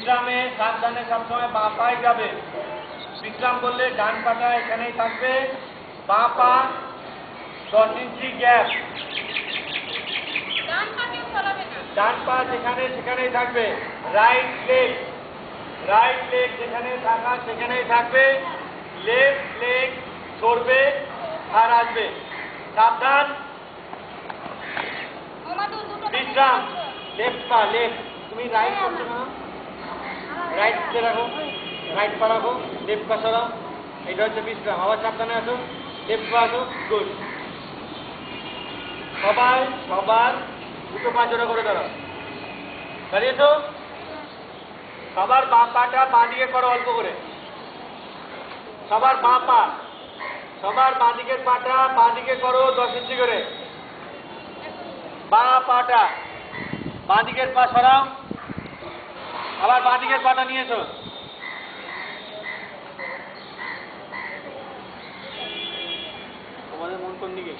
বিশ্রামে সাবধানে সবসময় বাঁ পায়ে যাবে। বিশ্রাম করলে ডান পাটা এখানেই থাকবে, বাঁ পা 10 ইঞ্চি গ্যাপ। ডান পা যেখানে সেখানেই থাকবে। রাইট লেগ যেখানে থাকা সেখানেই থাকবে। লেফট লেগ সরবে আর আসবে। সাবধান। বিশ্রাম। লেফট পা তুমি রাইট করছো না, রাইট রাখো, রাইট পা রাখো, লেফট পা সরাও। এটা হচ্ছে বিশ্রাম। আবার সাবধানে আসো, লেফট পা আসো। গুড। সবার দুটো পা জোড়া করে দাঁড়াও। দাঁড়িয়েছো? সবার বাঁ পাটা বাঁ দিকে করো অল্প করে। সবার বাঁ দিকের পাটা বাঁ দিকে করো 10 ইঞ্চি করে। বাঁ পাটা বাঁ দিকের পা সরাও, আবার বাঁ দিকের পাটা নিয়েছো। তোমাদের মন কোন দিকে?